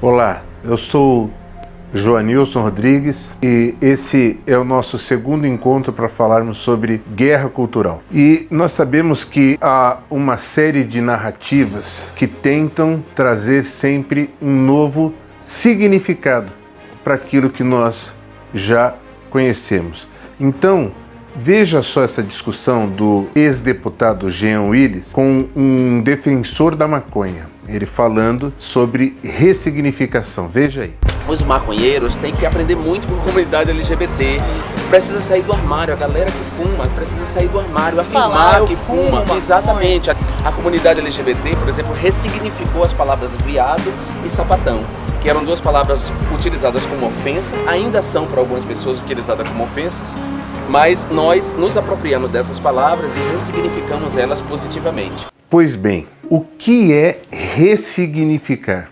Olá, eu sou Joanilson Rodrigues e esse é o nosso segundo encontro para falarmos sobre guerra cultural. E nós sabemos que há uma série de narrativas que tentam trazer sempre um novo significado para aquilo que nós já conhecemos. Então, veja só essa discussão do ex-deputado Jean Willis com um defensor da maconha, ele falando sobre ressignificação. Veja aí. Os maconheiros têm que aprender muito com a comunidade LGBT. Precisa sair do armário, a galera que fuma precisa sair do armário, afirmar que fuma. Exatamente. A comunidade LGBT, por exemplo, ressignificou as palavras viado e sapatão, que eram duas palavras utilizadas como ofensa, ainda são para algumas pessoas utilizadas como ofensas, mas nós nos apropriamos dessas palavras e ressignificamos elas positivamente. Pois bem, o que é ressignificar?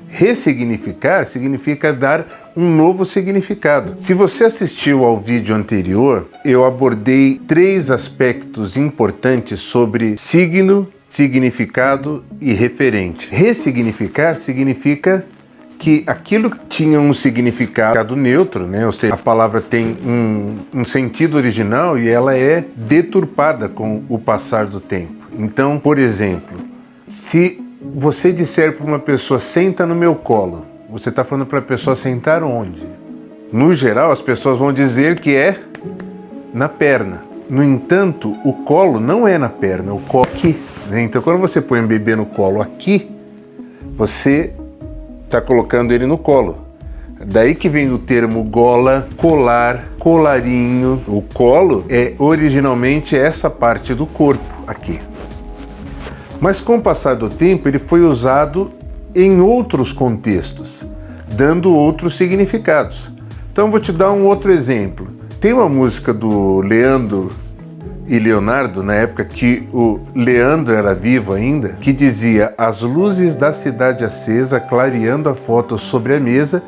Ressignificar significa dar um novo significado. Se você assistiu ao vídeo anterior, eu abordei 3 aspectos importantes sobre signo, significado e referente. Ressignificar significa que aquilo que tinha um significado neutro, né? Ou seja, a palavra tem um sentido original e ela é deturpada com o passar do tempo. Então, por exemplo, se você disser para uma pessoa, senta no meu colo, você está falando para a pessoa sentar onde? No geral, as pessoas vão dizer que é na perna. No entanto, o colo não é na perna, o colo aqui, né? Então, quando você põe um bebê no colo aqui, você está colocando ele no colo. Daí que vem o termo gola, colar, colarinho. O colo é originalmente essa parte do corpo aqui. Mas com o passar do tempo ele foi usado em outros contextos, dando outros significados. Então vou te dar um outro exemplo. Tem uma música do Leandro e Leonardo, na época que o Leandro era vivo ainda, que dizia: as luzes da cidade acesa clareando a foto sobre a mesa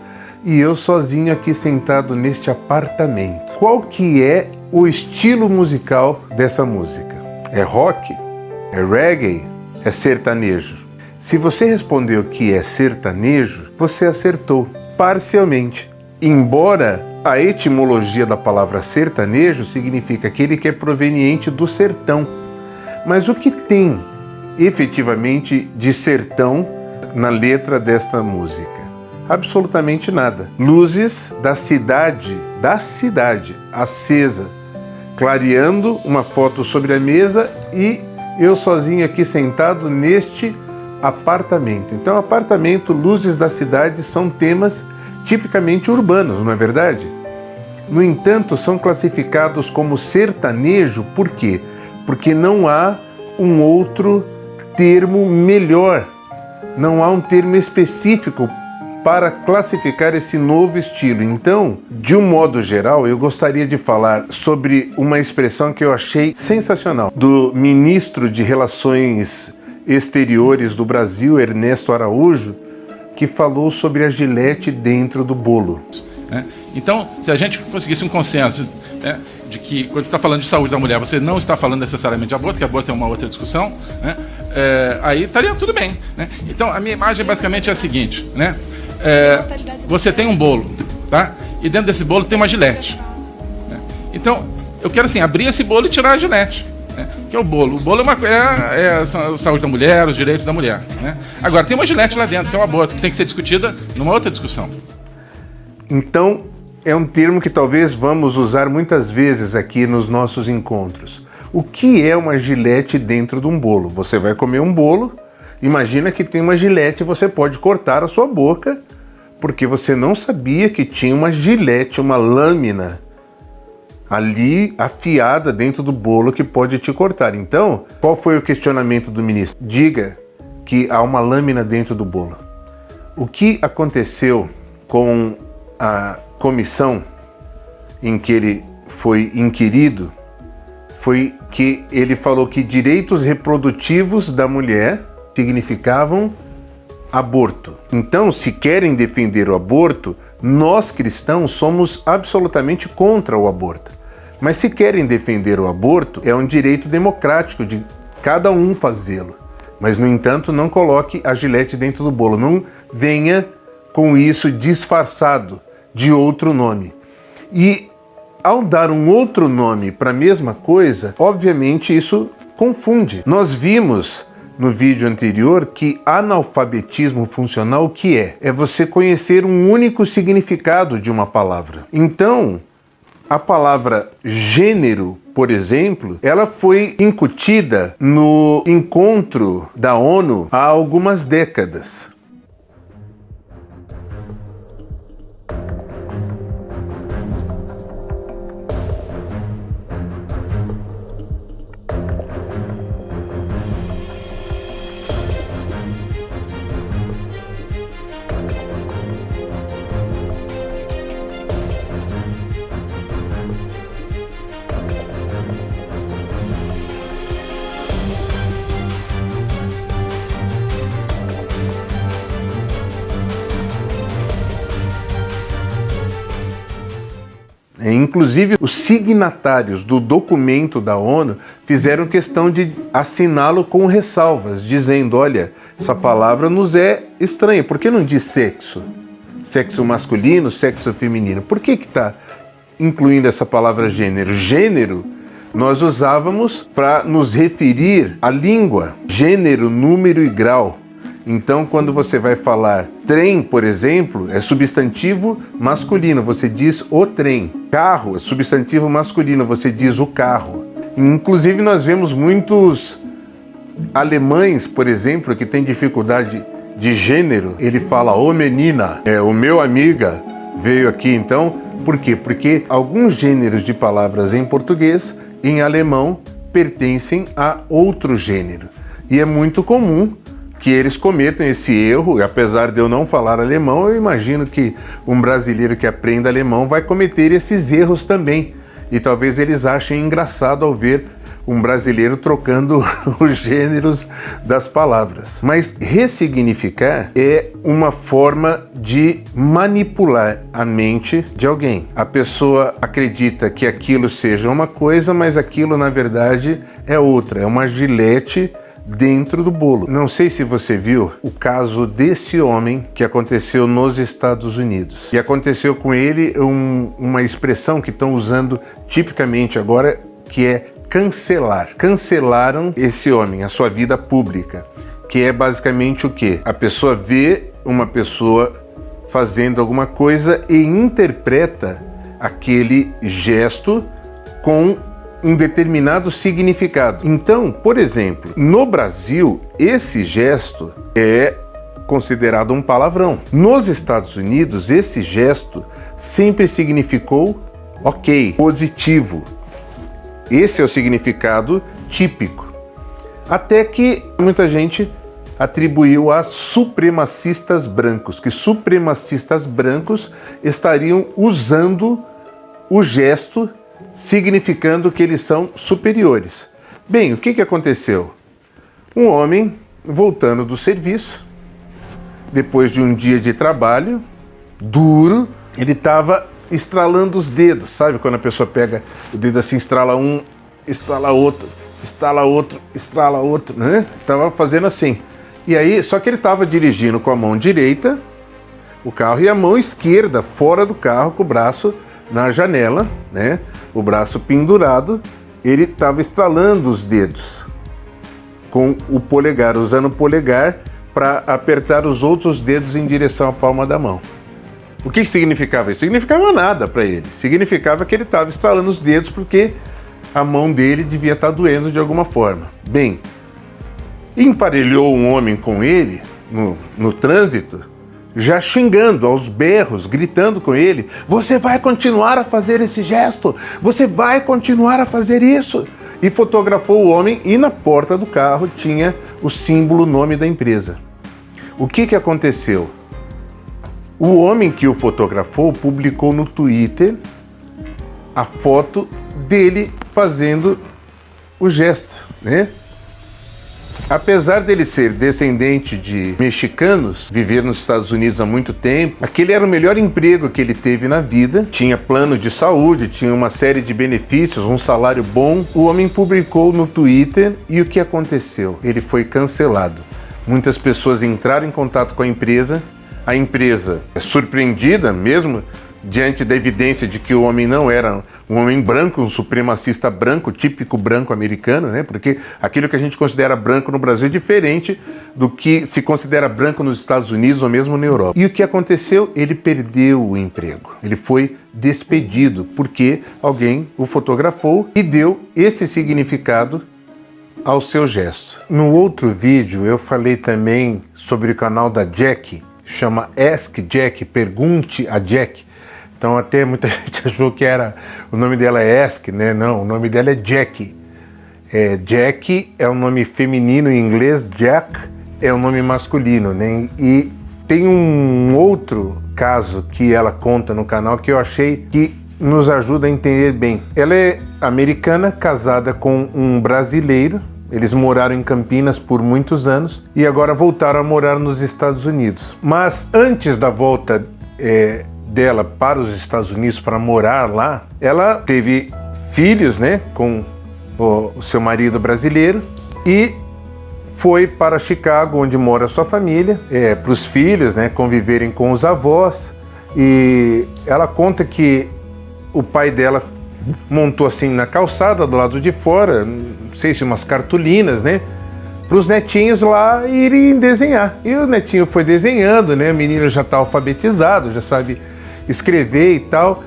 e eu sozinho aqui sentado neste apartamento. Qual que é o estilo musical dessa música? É rock? É reggae? É sertanejo? Se você respondeu que é sertanejo, você acertou parcialmente. Embora a etimologia da palavra sertanejo significa aquele que é proveniente do sertão. Mas o que tem efetivamente de sertão na letra desta música? Absolutamente nada. Luzes da cidade acesa, clareando uma foto sobre a mesa e eu sozinho aqui sentado neste apartamento. Então, apartamento, luzes da cidade são temas tipicamente urbanos, não é verdade? No entanto, são classificados como sertanejo, por quê? Porque não há um outro termo melhor, não há um termo específico para classificar esse novo estilo. Então, de um modo geral, eu gostaria de falar sobre uma expressão que eu achei sensacional, do ministro de Relações Exteriores do Brasil, Ernesto Araújo, que falou sobre a gilete dentro do bolo. Então, se a gente conseguisse um consenso, de que quando você está falando de saúde da mulher, você não está falando necessariamente de aborto, que aborto é uma outra discussão, aí estaria tudo bem. Então, a minha imagem basicamente é a seguinte, você tem um bolo, tá? E dentro desse bolo tem uma gilete. Então, eu quero assim, abrir esse bolo e tirar a gilete. Que é o bolo. O bolo é a saúde da mulher, os direitos da mulher. Agora, tem uma gilete lá dentro, que é o aborto, que tem que ser discutida numa outra discussão. Então, é um termo que talvez vamos usar muitas vezes aqui nos nossos encontros. O que é uma gilete dentro de um bolo? Você vai comer um bolo, imagina que tem uma gilete e você pode cortar a sua boca, porque você não sabia que tinha uma gilete, uma lâmina ali afiada dentro do bolo que pode te cortar. Então, qual foi o questionamento do ministro? Diga que há uma lâmina dentro do bolo. O que aconteceu com a comissão em que ele foi inquirido foi que ele falou que direitos reprodutivos da mulher significavam aborto. Então, se querem defender o aborto, nós cristãos somos absolutamente contra o aborto. Mas se querem defender o aborto, é um direito democrático de cada um fazê-lo. Mas, no entanto, não coloque a gilete dentro do bolo. Não venha com isso disfarçado de outro nome. E ao dar um outro nome para a mesma coisa, obviamente isso confunde. Nós vimos no vídeo anterior que analfabetismo funcional o que é? É você conhecer um único significado de uma palavra. Então, a palavra gênero, por exemplo, ela foi incutida no encontro da ONU há algumas décadas. Inclusive, os signatários do documento da ONU fizeram questão de assiná-lo com ressalvas, dizendo, olha, essa palavra nos é estranha, por que não diz sexo? Sexo masculino, sexo feminino. Por que está incluindo essa palavra gênero? Gênero nós usávamos para nos referir à língua, gênero, número e grau. Então, quando você vai falar trem, por exemplo, é substantivo masculino, você diz o trem. Carro é substantivo masculino, você diz o carro. Inclusive, nós vemos muitos alemães, por exemplo, que têm dificuldade de gênero. Ele fala, ô menina, o meu amiga veio aqui, então. Por quê? Porque alguns gêneros de palavras em português, em alemão, pertencem a outro gênero. E é muito comum que eles cometam esse erro, e apesar de eu não falar alemão, eu imagino que um brasileiro que aprenda alemão vai cometer esses erros também. E talvez eles achem engraçado ao ver um brasileiro trocando os gêneros das palavras. Mas ressignificar é uma forma de manipular a mente de alguém. A pessoa acredita que aquilo seja uma coisa, mas aquilo na verdade é outra, é uma gilete dentro do bolo. Não sei se você viu o caso desse homem que aconteceu nos Estados Unidos. E aconteceu com ele uma expressão que estão usando tipicamente agora, que é cancelar. Cancelaram esse homem, a sua vida pública, que é basicamente o quê? A pessoa vê uma pessoa fazendo alguma coisa e interpreta aquele gesto com um determinado significado. Então, por exemplo, no Brasil, esse gesto é considerado um palavrão. Nos Estados Unidos, esse gesto sempre significou ok, positivo. Esse é o significado típico. Até que muita gente atribuiu a supremacistas brancos, que supremacistas brancos estariam usando o gesto significando que eles são superiores. Bem, o que aconteceu? Um homem voltando do serviço, depois de um dia de trabalho duro, ele estava estralando os dedos, sabe quando a pessoa pega o dedo assim, estrala um, estrala outro, estrala outro, estrala outro, né? Estava fazendo assim. E aí, só que ele estava dirigindo com a mão direita o carro e a mão esquerda fora do carro com o braço na janela, né? O braço pendurado, ele estava estralando os dedos com o polegar, usando o polegar para apertar os outros dedos em direção à palma da mão. O que significava isso? Significava nada para ele. Significava que ele estava estralando os dedos porque a mão dele devia estar doendo de alguma forma. Bem, emparelhou um homem com ele no trânsito, já xingando aos berros, gritando com ele, você vai continuar a fazer esse gesto, você vai continuar a fazer isso. E fotografou o homem e na porta do carro tinha o símbolo, o nome da empresa. O que aconteceu? O homem que o fotografou publicou no Twitter a foto dele fazendo o gesto, né? Apesar dele ser descendente de mexicanos, viver nos Estados Unidos há muito tempo, aquele era o melhor emprego que ele teve na vida, tinha plano de saúde, tinha uma série de benefícios, um salário bom. O homem publicou no Twitter e o que aconteceu? Ele foi cancelado. Muitas pessoas entraram em contato com a empresa a empresa é surpreendida, mesmo diante da evidência de que o homem não era um homem branco, um supremacista branco, típico branco americano, né? Porque aquilo que a gente considera branco no Brasil é diferente do que se considera branco nos Estados Unidos ou mesmo na Europa. E o que aconteceu? Ele perdeu o emprego. Ele foi despedido porque alguém o fotografou e deu esse significado ao seu gesto. No outro vídeo eu falei também sobre o canal da Jack, chama Ask Jack, Pergunte a Jack. Então até muita gente achou que o nome dela é Ask, né? Não, o nome dela é Jack. Jack é um nome feminino em inglês, Jack é um nome masculino, né? E tem um outro caso que ela conta no canal que eu achei que nos ajuda a entender bem. Ela é americana, casada com um brasileiro. Eles moraram em Campinas por muitos anos e agora voltaram a morar nos Estados Unidos. Mas antes da volta dela para os Estados Unidos para morar lá, ela teve filhos, né, com o seu marido brasileiro e foi para Chicago, onde mora a sua família, para os filhos, né, conviverem com os avós. E ela conta que o pai dela montou assim na calçada do lado de fora, não sei se umas cartolinas, né, para os netinhos lá irem desenhar. E o netinho foi desenhando, né, o menino já está alfabetizado, já sabe escrever e tal.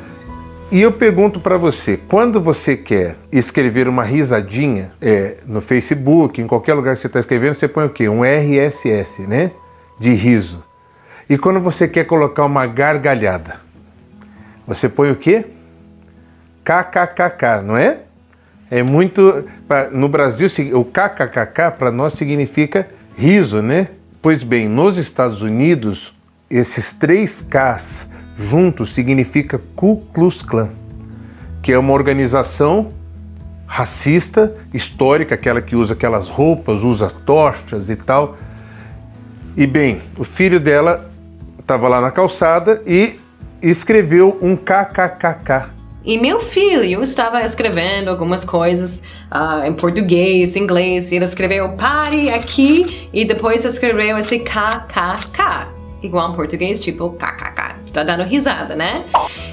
E eu pergunto para você, quando você quer escrever uma risadinha no Facebook, em qualquer lugar que você está escrevendo, você põe o quê? Um RSS, né, de riso. E quando você quer colocar uma gargalhada, você põe o quê? KKKK, não é? É muito... No Brasil, o KKKK para nós significa riso, né? Pois bem, nos Estados Unidos, esses 3 Ks juntos significa Ku Klux Klan, que é uma organização racista, histórica, aquela que usa aquelas roupas, usa tochas e tal. E bem, o filho dela estava lá na calçada e escreveu um KKKK. E meu filho estava escrevendo algumas coisas em português, inglês, e ele escreveu pare aqui e depois escreveu esse KKK, igual em português, tipo KKK, está dando risada, né?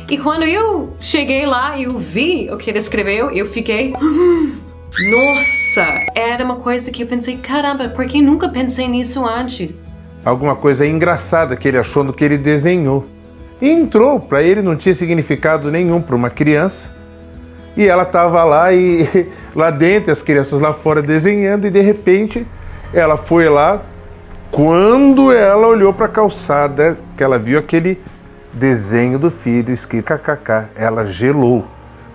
E quando eu cheguei lá e eu vi o que ele escreveu, eu fiquei... Nossa, era uma coisa que eu pensei, caramba, por que nunca pensei nisso antes? Alguma coisa engraçada que ele achou no que ele desenhou. E entrou, para ele não tinha significado nenhum para uma criança. E ela estava lá e lá dentro, as crianças lá fora desenhando, e de repente ela foi lá. Quando ela olhou para a calçada, que ela viu aquele desenho do filho escrito KKK, ela gelou,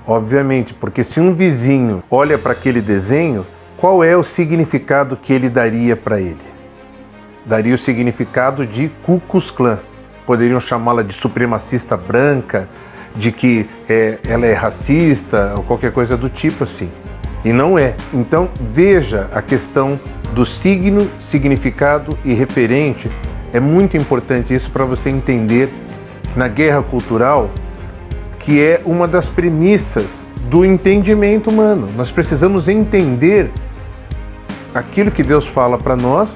obviamente, porque se um vizinho olha para aquele desenho, qual é o significado que ele daria para ele? Daria o significado de Ku Klux Klan. Poderiam chamá-la de supremacista branca, de que ela é racista, ou qualquer coisa do tipo assim. E não é. Então veja a questão do signo, significado e referente. É muito importante isso para você entender na guerra cultural, que é uma das premissas do entendimento humano. Nós precisamos entender aquilo que Deus fala para nós,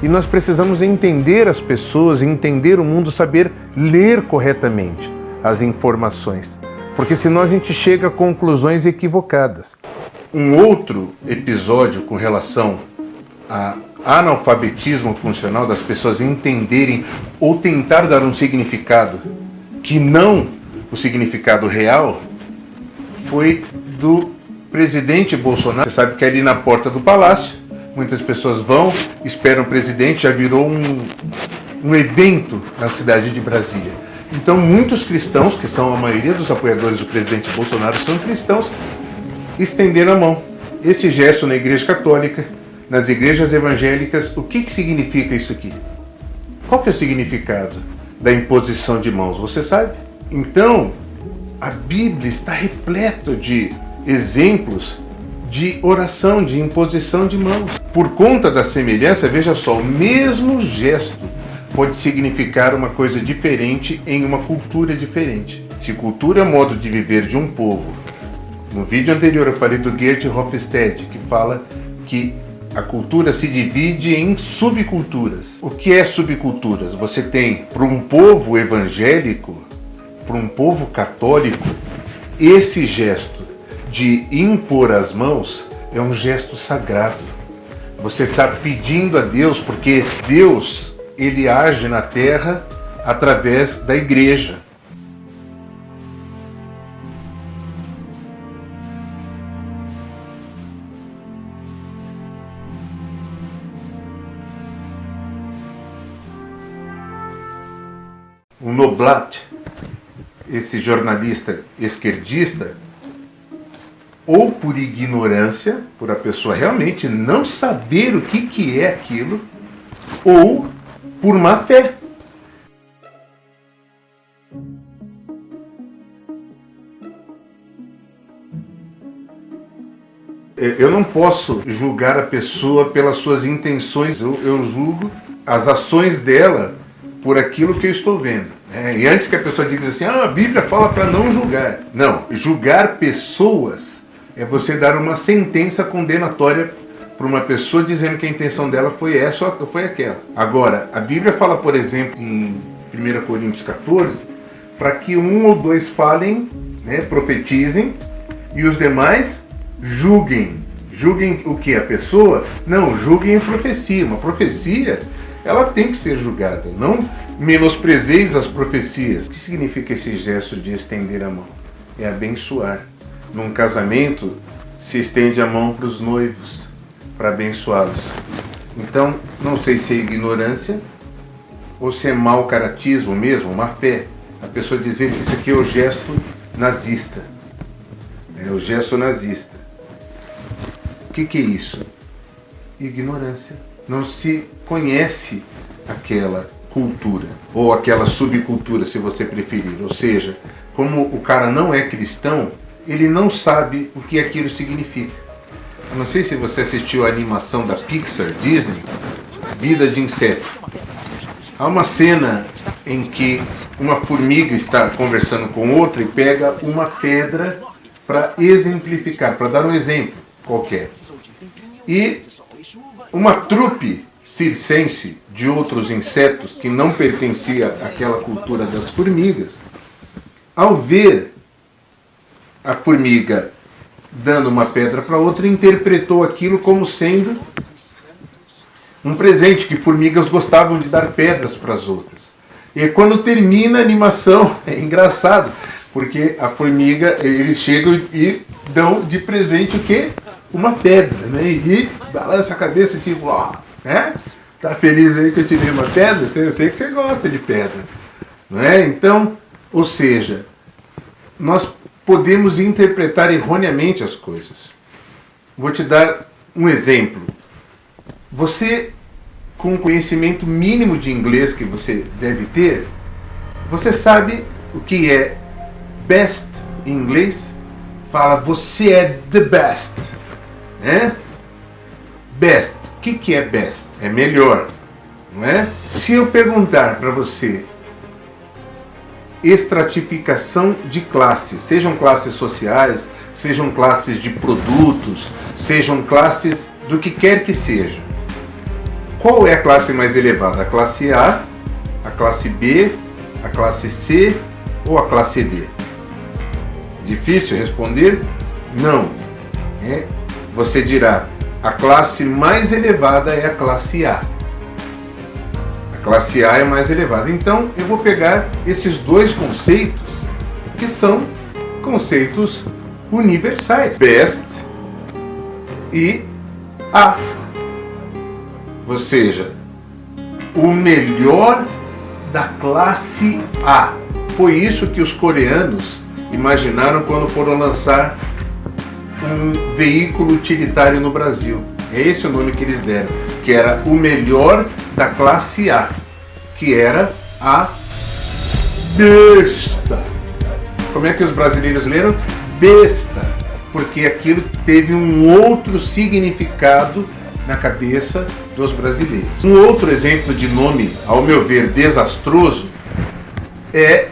e nós precisamos entender as pessoas, entender o mundo, saber ler corretamente as informações, porque senão a gente chega a conclusões equivocadas. Um outro episódio com relação a analfabetismo funcional, das pessoas entenderem ou tentar dar um significado que não o significado real, foi do presidente Bolsonaro. Você sabe que ali na porta do palácio, muitas pessoas vão, esperam o presidente, já virou um evento na cidade de Brasília. Então muitos cristãos, que são a maioria dos apoiadores do presidente Bolsonaro, são cristãos, estenderam a mão. Esse gesto na Igreja Católica, nas igrejas evangélicas, o que significa isso aqui? Qual que é o significado da imposição de mãos? Você sabe? Então, a Bíblia está repleta de exemplos de oração, de imposição de mãos. Por conta da semelhança, veja só, o mesmo gesto pode significar uma coisa diferente em uma cultura diferente. Se cultura é modo de viver de um povo, no vídeo anterior eu falei do Geert Hofstede, que fala que A cultura se divide em subculturas. O que é subculturas? Você tem, para um povo evangélico, para um povo católico, esse gesto de impor as mãos é um gesto sagrado. Você está pedindo a Deus, porque Deus, ele age na terra através da igreja. O Noblat, esse jornalista esquerdista, ou por ignorância, por a pessoa realmente não saber o que é aquilo, ou por má fé. Eu não posso julgar a pessoa pelas suas intenções, eu julgo as ações dela por aquilo que eu estou vendo. E antes que a pessoa diga assim, a Bíblia fala para não julgar. Não, julgar pessoas é você dar uma sentença condenatória para uma pessoa dizendo que a intenção dela foi essa ou foi aquela. Agora, a Bíblia fala, por exemplo, em 1 Coríntios 14, para que 1 ou 2 falem, profetizem, e os demais julguem. Julguem o que? A pessoa? Não, julguem a profecia. Uma profecia, ela tem que ser julgada. Não menosprezeis as profecias. O que significa esse gesto de estender a mão? É abençoar. Num casamento, se estende a mão para os noivos, para abençoá-los. Então, não sei se é ignorância ou se é mau caratismo mesmo, má fé. A pessoa dizer que isso aqui é o gesto nazista. É o gesto nazista. O que é isso? Ignorância. Não se conhece aquela cultura, ou aquela subcultura, se você preferir. Ou seja, como o cara não é cristão, ele não sabe o que aquilo significa. Eu não sei se você assistiu a animação da Pixar, Disney, Vida de Inseto. Há uma cena em que uma formiga está conversando com outra e pega uma pedra para exemplificar, para dar um exemplo qualquer. E uma trupe circense de outros insetos que não pertencia àquela cultura das formigas, ao ver a formiga dando uma pedra para outra, interpretou aquilo como sendo um presente, que formigas gostavam de dar pedras para as outras. E quando termina a animação, é engraçado, porque a formiga, eles chegam e dão de presente o quê? Uma pedra, né? E balança a cabeça tipo, tá feliz aí que eu te dei uma pedra? Eu sei que você gosta de pedra, não é? Então, ou seja, nós podemos interpretar erroneamente as coisas. Vou te dar um exemplo. Você, com o conhecimento mínimo de inglês que você deve ter, você sabe o que é best em inglês? Fala, você é the best. Né? Best. O que é best? É melhor. Não é? Se eu perguntar para você estratificação de classes, sejam classes sociais, sejam classes de produtos, sejam classes do que quer que seja. Qual é a classe mais elevada? A classe A, a classe B, a classe C ou a classe D? Difícil responder? Não. Você dirá, a classe mais elevada é a classe A. A classe A é mais elevada. Então, eu vou pegar esses dois conceitos, que são conceitos universais. Best e A. Ou seja, o melhor da classe A. Foi isso que os coreanos imaginaram quando foram lançar um veículo utilitário no Brasil. É esse o nome que eles deram, que era o melhor da classe A, que era a besta. Como é que os brasileiros leram? Besta, porque aquilo teve um outro significado na cabeça dos brasileiros. Um outro exemplo de nome, ao meu ver, desastroso, é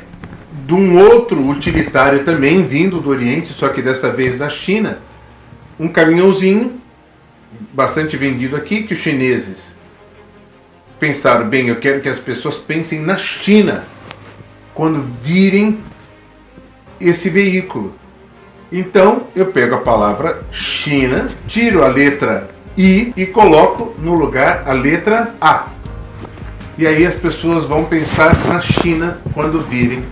de um outro utilitário também vindo do Oriente, só que dessa vez da China, um caminhãozinho bastante vendido aqui, que os chineses pensaram, bem, eu quero que as pessoas pensem na China quando virem esse veículo. Então eu pego a palavra China, tiro a letra I e coloco no lugar a letra A. E aí as pessoas vão pensar na China quando virem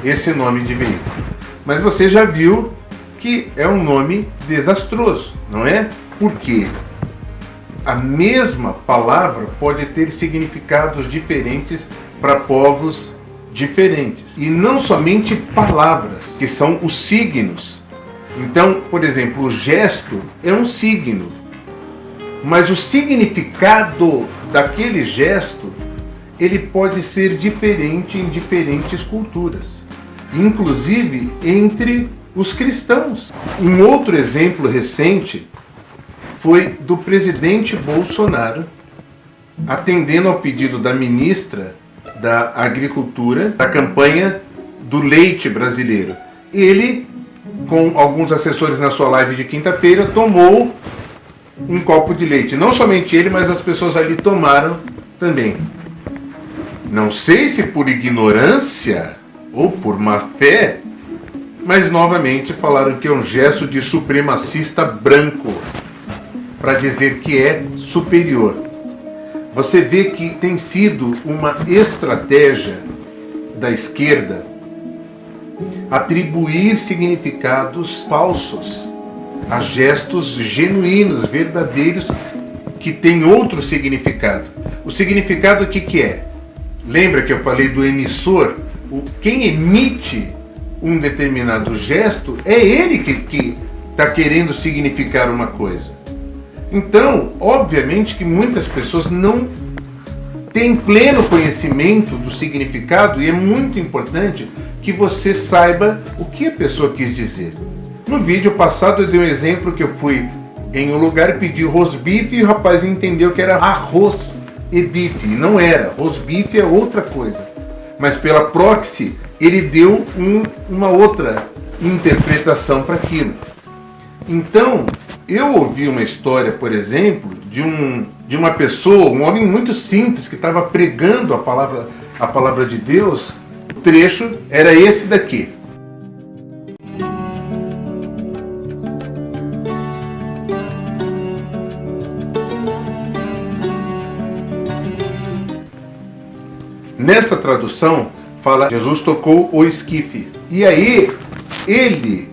esse nome de veículo. Mas você já viu que é um nome desastroso, não é? Porque a mesma palavra pode ter significados diferentes para povos diferentes. E não somente palavras, que são os signos. Então, por exemplo, o gesto é um signo, mas o significado daquele gesto, ele pode ser diferente em diferentes culturas, inclusive entre os cristãos. Um outro exemplo recente foi do presidente Bolsonaro, atendendo ao pedido da ministra da Agricultura, da campanha do leite brasileiro. Ele, com alguns assessores na sua live de quinta-feira, tomou um copo de leite. Não somente ele, mas as pessoas ali tomaram também. Não sei se por ignorância ou por má fé, mas novamente falaram que é um gesto de supremacista branco, para dizer que é superior. Você vê que tem sido uma estratégia da esquerda atribuir significados falsos a gestos genuínos, verdadeiros, que têm outro significado. O significado o que é? Lembra que eu falei do emissor? Quem emite um determinado gesto é ele que está querendo significar uma coisa. Então, obviamente que muitas pessoas não têm pleno conhecimento do significado e é muito importante que você saiba o que a pessoa quis dizer. No vídeo passado eu dei um exemplo que eu fui em um lugar e pedi rosbife e o rapaz entendeu que era arroz e bife. Não era, rosbife é outra coisa. Mas pela proxy ele deu uma outra interpretação para aquilo. Então, eu ouvi uma história, por exemplo, de uma pessoa, um homem muito simples, que estava pregando a palavra de Deus. O trecho era esse daqui. Nessa tradução, fala, Jesus tocou o esquife. E aí, ele,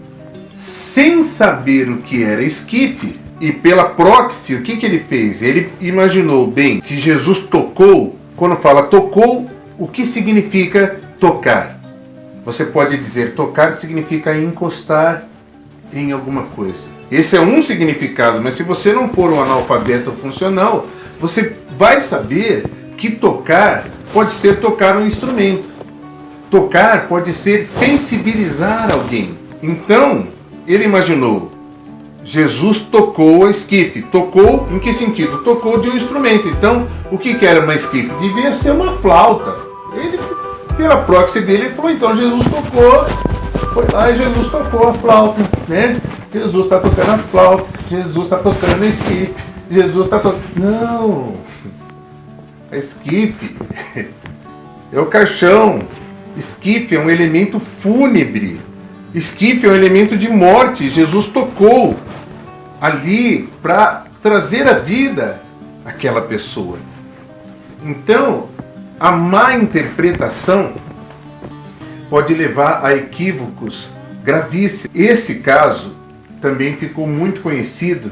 sem saber o que era esquife, e pela proxy, o que ele fez? Ele imaginou, bem, se Jesus tocou, quando fala tocou, o que significa tocar? Você pode dizer, tocar significa encostar em alguma coisa. Esse é um significado, mas se você não for um analfabeto funcional, você vai saber que tocar pode ser tocar um instrumento. Tocar pode ser sensibilizar alguém. Então, ele imaginou, Jesus tocou a esquife. Tocou em que sentido? Tocou de um instrumento. Então, o que era uma esquife? Devia ser uma flauta. Ele, pela proxy dele, ele falou, então Jesus tocou. Foi lá e Jesus tocou a flauta, né? Jesus está tocando a flauta. Jesus está tocando a esquife. Jesus está tocando... Não! A esquife é o caixão. Esquife é um elemento fúnebre. Esquife é um elemento de morte. Jesus tocou ali para trazer a vida àquela pessoa. Então, a má interpretação pode levar a equívocos gravíssimos. Esse caso também ficou muito conhecido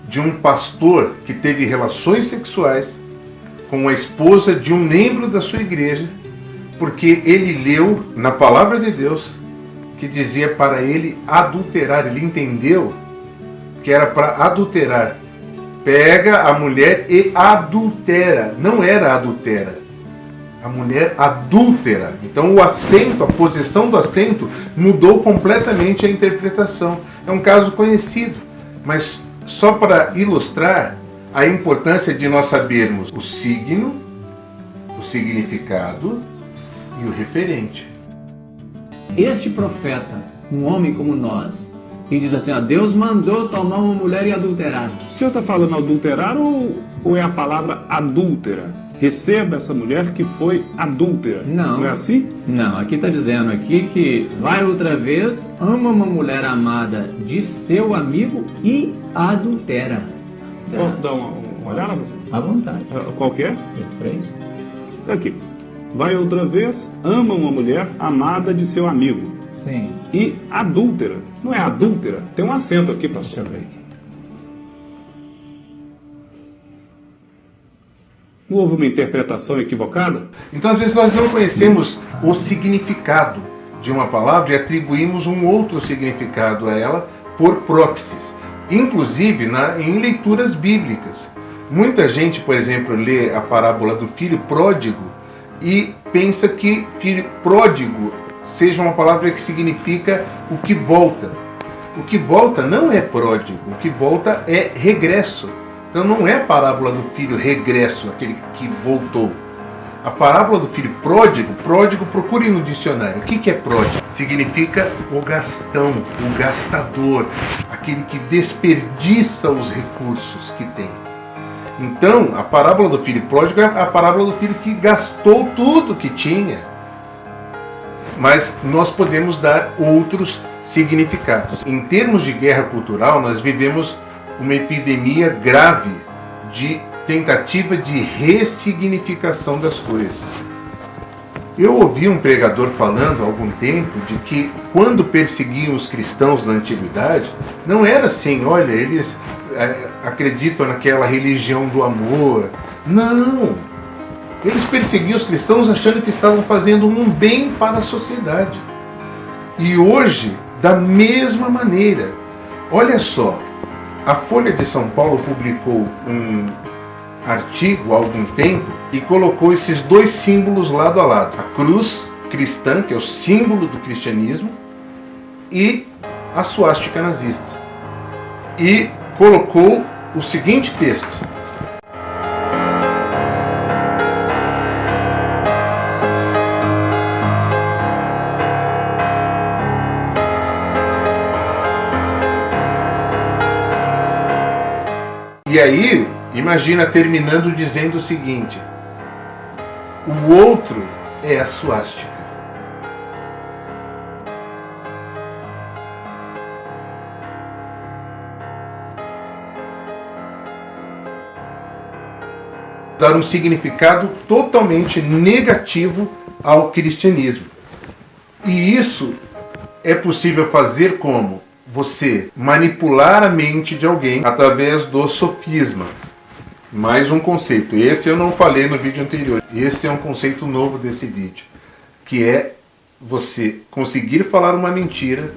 de um pastor que teve relações sexuais com a esposa de um membro da sua igreja, porque ele leu na palavra de Deus que dizia para ele adulterar. Ele entendeu que era para adulterar. Pega a mulher e adultera. Não era adultera. A mulher adúltera. Então o acento, a posição do acento mudou completamente a interpretação. É um caso conhecido, mas só para ilustrar a importância de nós sabermos o signo, o significado e o referente. Este profeta, um homem como nós, E diz assim, ó, Deus mandou tomar uma mulher e adulterar. O senhor está falando adulterar ou é a palavra adúltera? Receba essa mulher que foi adúltera. Não. Não é assim? Não, aqui está dizendo aqui que vai outra vez, ama uma mulher amada de seu amigo e adultera. Posso dar uma olhada? À vontade. Qual que é? 3. Aqui. Vai outra vez, ama uma mulher amada de seu amigo. Sim. E adúltera. Não é adúltera? Tem um acento aqui, pastor. Deixa eu ver aqui. Não houve uma interpretação equivocada? Então, às vezes, nós não conhecemos o significado de uma palavra e atribuímos um outro significado a ela por próxis, inclusive em leituras bíblicas. Muita gente, por exemplo, lê a parábola do filho pródigo e pensa que filho pródigo seja uma palavra que significa o que volta. O que volta não é pródigo, o que volta é regresso. Então não é a parábola do filho regresso, aquele que voltou. A parábola do filho pródigo, procure no dicionário. O que é pródigo? Significa o gastão, o gastador, aquele que desperdiça os recursos que tem. Então, a parábola do filho pródigo é a parábola do filho que gastou tudo que tinha. Mas nós podemos dar outros significados. Em termos de guerra cultural, nós vivemos uma epidemia grave de tentativa de ressignificação das coisas. Eu ouvi um pregador falando há algum tempo de que quando perseguiam os cristãos na antiguidade, não era assim, olha, eles acreditam naquela religião do amor. Não! Eles perseguiam os cristãos achando que estavam fazendo um bem para a sociedade. E hoje, da mesma maneira, olha só, a Folha de São Paulo publicou um artigo há algum tempo e colocou esses dois símbolos lado a lado. A cruz cristã, que é o símbolo do cristianismo, e a suástica nazista. E colocou o seguinte texto: e aí, imagina terminando dizendo o seguinte: o outro é a suástica. Dar um significado totalmente negativo ao cristianismo. E isso é possível fazer como? Você manipular a mente de alguém através do sofisma. Mais um conceito. Esse eu não falei no vídeo anterior. Esse é um conceito novo desse vídeo, que é você conseguir falar uma mentira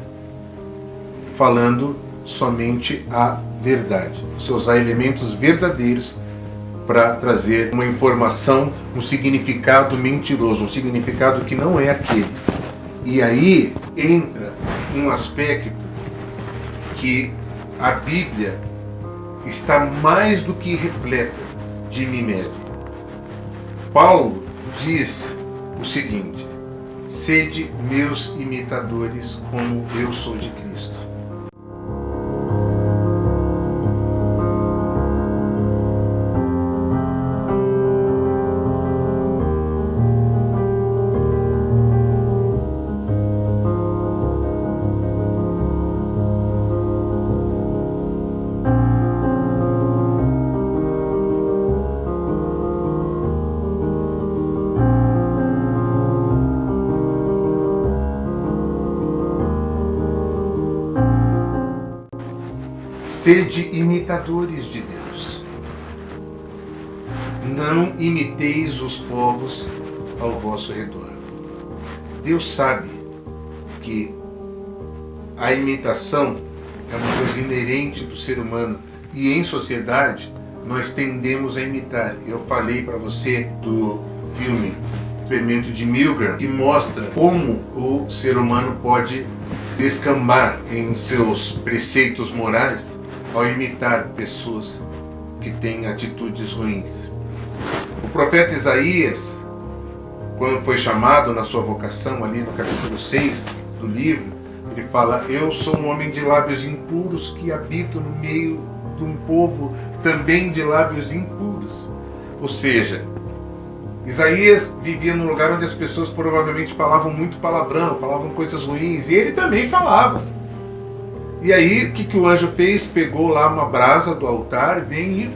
falando somente a verdade. Você usar elementos verdadeiros para trazer uma informação, um significado mentiroso, um significado que não é aquele. E aí entra um aspecto que a Bíblia está mais do que repleta de mimese. Paulo diz o seguinte: sede meus imitadores como eu sou de Cristo. Sede imitadores de Deus. Não imiteis os povos ao vosso redor. Deus sabe que a imitação é uma coisa inerente do ser humano e em sociedade nós tendemos a imitar. Eu falei para você do filme Experimento de Milgram, que mostra como o ser humano pode descambar em seus preceitos morais ao imitar pessoas que têm atitudes ruins. O profeta Isaías, quando foi chamado na sua vocação, ali no capítulo 6 do livro, Ele fala: eu sou um homem de lábios impuros que habito no meio de um povo também de lábios impuros. Ou seja, Isaías vivia num lugar onde as pessoas provavelmente falavam muito palavrão, falavam coisas ruins, e ele também falava. E aí, o que o anjo fez? Pegou lá uma brasa do altar, vem e,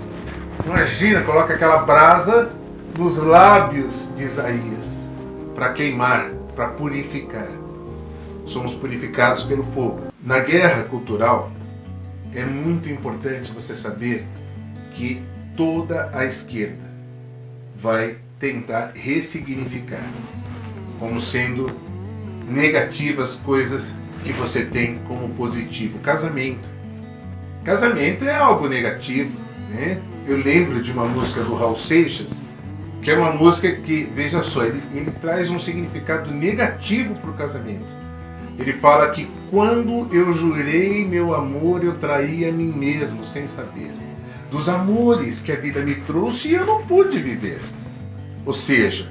imagina, coloca aquela brasa nos lábios de Isaías, para queimar, para purificar. Somos purificados pelo fogo. Na guerra cultural, é muito importante você saber que toda a esquerda vai tentar ressignificar como sendo negativas coisas que você tem como positivo. Casamento. Casamento é algo negativo, né? Eu lembro de uma música do Raul Seixas, que é uma música que, veja só, ele traz um significado negativo para o casamento. Ele fala que quando eu jurei meu amor, eu traí a mim mesmo sem saber. Dos amores que a vida me trouxe e eu não pude viver. Ou seja,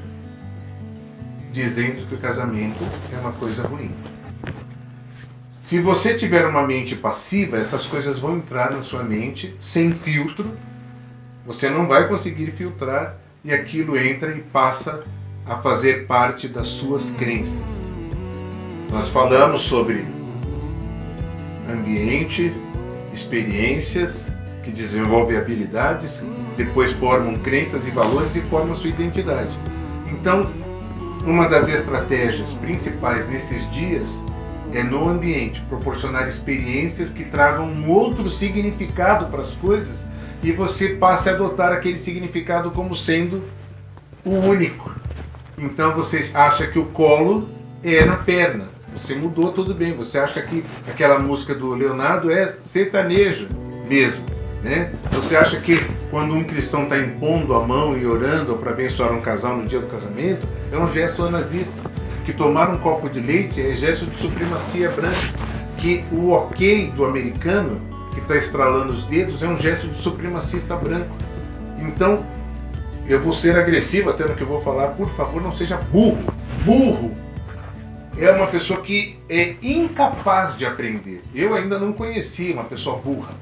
dizendo que o casamento é uma coisa ruim. Se você tiver uma mente passiva, essas coisas vão entrar na sua mente sem filtro. Você não vai conseguir filtrar e aquilo entra e passa a fazer parte das suas crenças. Nós falamos sobre ambiente, experiências que desenvolvem habilidades, depois formam crenças e valores e formam sua identidade. Então, uma das estratégias principais nesses dias é no ambiente, proporcionar experiências que tragam um outro significado para as coisas e você passe a adotar aquele significado como sendo o único. Então você acha que o colo é na perna, você mudou, tudo bem, você acha que aquela música do Leonardo é sertaneja mesmo, né? Você acha que quando um cristão está impondo a mão e orando para abençoar um casal no dia do casamento, é um gesto nazista. Que tomar um copo de leite é gesto de supremacia branca, que o ok do americano, que está estralando os dedos, é um gesto de supremacista branco. Então, eu vou ser agressivo até no que eu vou falar, por favor, não seja burro. Burro é uma pessoa que é incapaz de aprender. Eu ainda não conheci uma pessoa burra.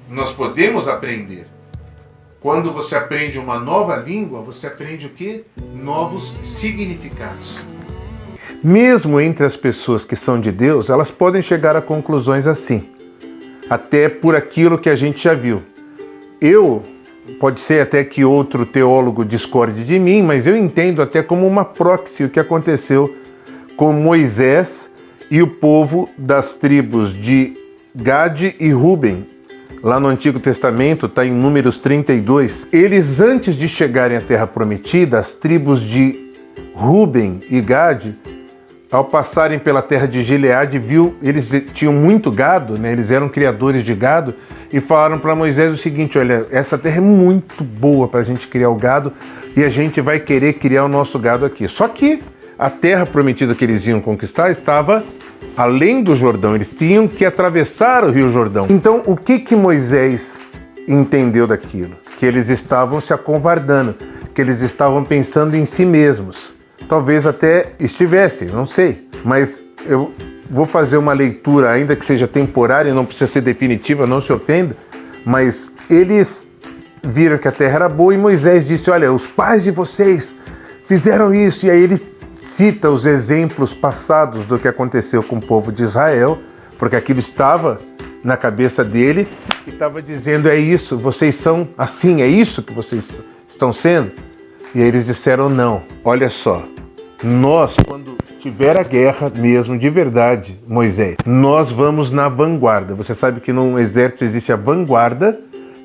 Nós podemos aprender. Quando você aprende uma nova língua, você aprende o quê? Novos significados. Mesmo entre as pessoas que são de Deus, elas podem chegar a conclusões assim. Até por aquilo que a gente já viu. Pode ser até que outro teólogo discorde de mim, mas eu entendo até como uma proxy o que aconteceu com Moisés e o povo das tribos de Gade e Ruben. Lá no Antigo Testamento, está em Números 32. Eles, antes de chegarem à Terra Prometida, as tribos de Ruben e Gade, ao passarem pela terra de Gileade, eles tinham muito gado, né? Eles eram criadores de gado, e falaram para Moisés o seguinte: olha, essa terra é muito boa para a gente criar o gado, e a gente vai querer criar o nosso gado aqui. Só que a terra prometida que eles iam conquistar estava além do Jordão, eles tinham que atravessar o Rio Jordão. Então, o que Moisés entendeu daquilo? Que eles estavam se acovardando, que eles estavam pensando em si mesmos. Talvez até estivessem, não sei. Mas eu vou fazer uma leitura, ainda que seja temporária, não precisa ser definitiva, não se ofenda. Mas eles viram que a terra era boa e Moisés disse: olha, os pais de vocês fizeram isso. E aí ele cita os exemplos passados do que aconteceu com o povo de Israel, porque aquilo estava na cabeça dele e estava dizendo: é isso, vocês são assim, é isso que vocês estão sendo? E aí eles disseram: não, olha só, nós, quando tiver a guerra mesmo, de verdade, Moisés, nós vamos na vanguarda. Você sabe que num exército existe a vanguarda,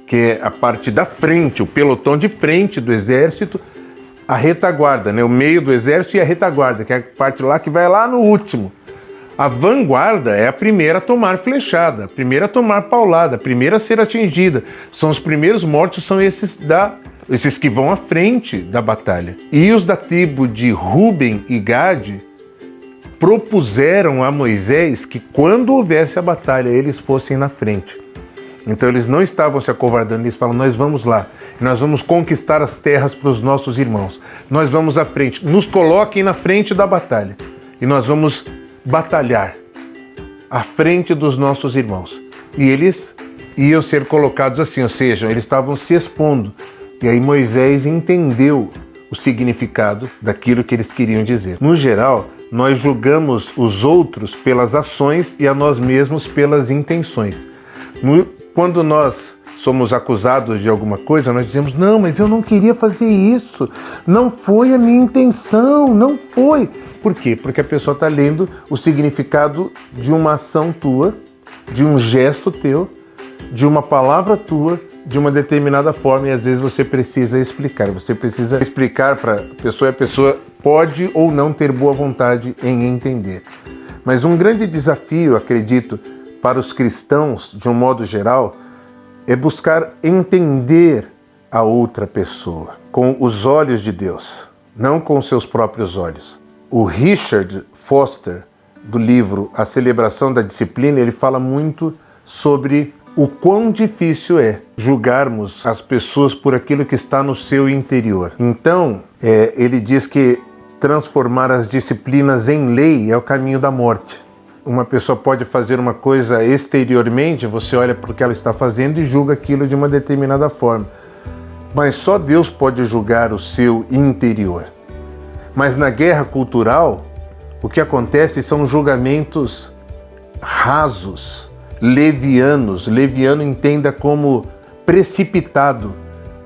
que é a parte da frente, o pelotão de frente do exército, a retaguarda, né? O meio do exército e a retaguarda, que é a parte lá que vai lá no último. A vanguarda é a primeira a tomar flechada, a primeira a tomar paulada, a primeira a ser atingida. São os primeiros mortos, são esses que vão à frente da batalha. E os da tribo de Ruben e Gade propuseram a Moisés que quando houvesse a batalha, eles fossem na frente. Então eles não estavam se acovardando, eles falam: nós vamos lá, nós vamos conquistar as terras para os nossos irmãos, nós vamos à frente, nos coloquem na frente da batalha e nós vamos batalhar à frente dos nossos irmãos. E eles iam ser colocados assim, ou seja, eles estavam se expondo. E aí Moisés entendeu o significado daquilo que eles queriam dizer. No geral, nós julgamos os outros pelas ações e a nós mesmos pelas intenções. Quando nós somos acusados de alguma coisa, nós dizemos, não, mas eu não queria fazer isso, não foi a minha intenção, não foi. Por quê? Porque a pessoa está lendo o significado de uma ação tua, de um gesto teu, de uma palavra tua, de uma determinada forma, e às vezes você precisa explicar para a pessoa pode ou não ter boa vontade em entender. Mas um grande desafio, acredito, para os cristãos, de um modo geral, é buscar entender a outra pessoa com os olhos de Deus, não com os seus próprios olhos. O Richard Foster, do livro A Celebração da Disciplina, ele fala muito sobre o quão difícil é julgarmos as pessoas por aquilo que está no seu interior. Então, ele diz que transformar as disciplinas em lei é o caminho da morte. Uma pessoa pode fazer uma coisa exteriormente, você olha para o que ela está fazendo e julga aquilo de uma determinada forma. Mas só Deus pode julgar o seu interior. Mas na guerra cultural, o que acontece são julgamentos rasos, levianos. Leviano entenda como precipitado,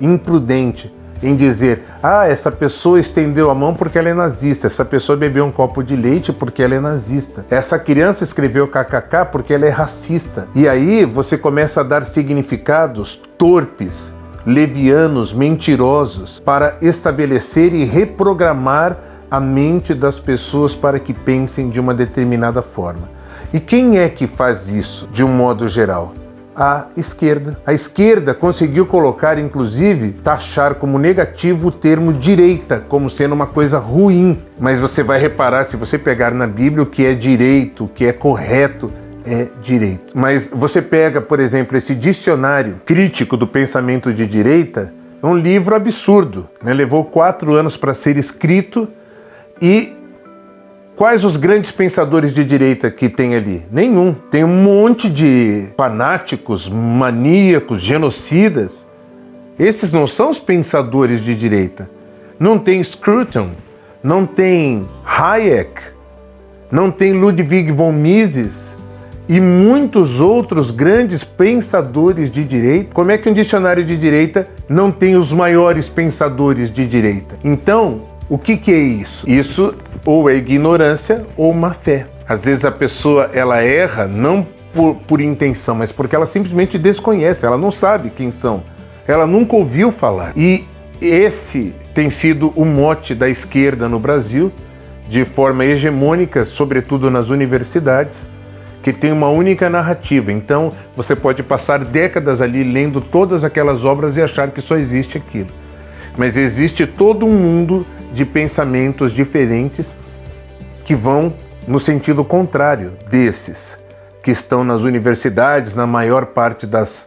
imprudente, em dizer, essa pessoa estendeu a mão porque ela é nazista, essa pessoa bebeu um copo de leite porque ela é nazista, essa criança escreveu kkk porque ela é racista. E aí você começa a dar significados torpes, levianos, mentirosos, para estabelecer e reprogramar a mente das pessoas para que pensem de uma determinada forma. E quem é que faz isso, de um modo geral? A esquerda. A esquerda conseguiu colocar, inclusive, taxar como negativo o termo direita, como sendo uma coisa ruim. Mas você vai reparar, se você pegar na Bíblia, o que é direito, o que é correto, é direito. Mas você pega, por exemplo, esse dicionário crítico do pensamento de direita, é um livro absurdo, né? Levou 4 anos para ser escrito. E quais os grandes pensadores de direita que tem ali? Nenhum. Tem um monte de fanáticos, maníacos, genocidas. Esses não são os pensadores de direita. Não tem Scruton, não tem Hayek, não tem Ludwig von Mises e muitos outros grandes pensadores de direita. Como é que um dicionário de direita não tem os maiores pensadores de direita? Então, o que é isso? Isso ou é ignorância ou má fé. Às vezes a pessoa ela erra não por intenção, mas porque ela simplesmente desconhece, ela não sabe quem são, ela nunca ouviu falar. E esse tem sido o mote da esquerda no Brasil, de forma hegemônica, sobretudo nas universidades, que tem uma única narrativa. Então você pode passar décadas ali lendo todas aquelas obras e achar que só existe aquilo. Mas existe todo um mundo de pensamentos diferentes que vão no sentido contrário desses que estão nas universidades, na maior parte das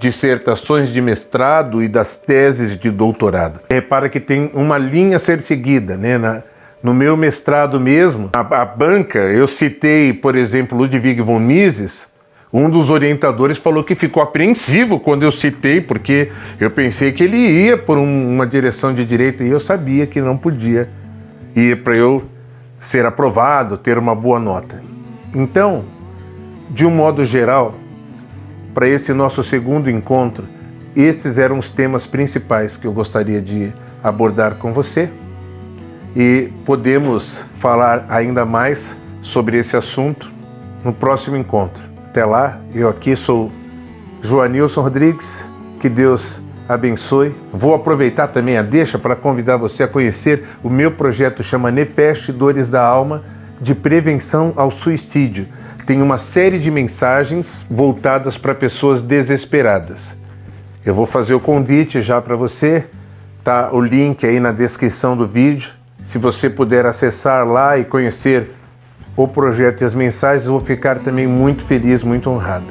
dissertações de mestrado e das teses de doutorado. Repara que tem uma linha a ser seguida, né? No meu mestrado mesmo, a banca, eu citei, por exemplo, Ludwig von Mises. Um dos orientadores falou que ficou apreensivo quando eu citei, porque eu pensei que ele ia por uma direção de direita e eu sabia que não podia ir para eu ser aprovado, ter uma boa nota. Então, de um modo geral, para esse nosso segundo encontro, esses eram os temas principais que eu gostaria de abordar com você e podemos falar ainda mais sobre esse assunto no próximo encontro. Até lá, eu aqui sou Joanilson Rodrigues, que Deus abençoe. Vou aproveitar também a deixa para convidar você a conhecer o meu projeto, chama Nefesh Dores da Alma, de prevenção ao suicídio. Tem uma série de mensagens voltadas para pessoas desesperadas. Eu vou fazer o convite já para você, tá o link aí na descrição do vídeo. Se você puder acessar lá e conhecer o projeto e as mensagens, eu vou ficar também muito feliz, muito honrado.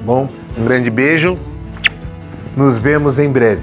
Bom, um grande beijo, nos vemos em breve.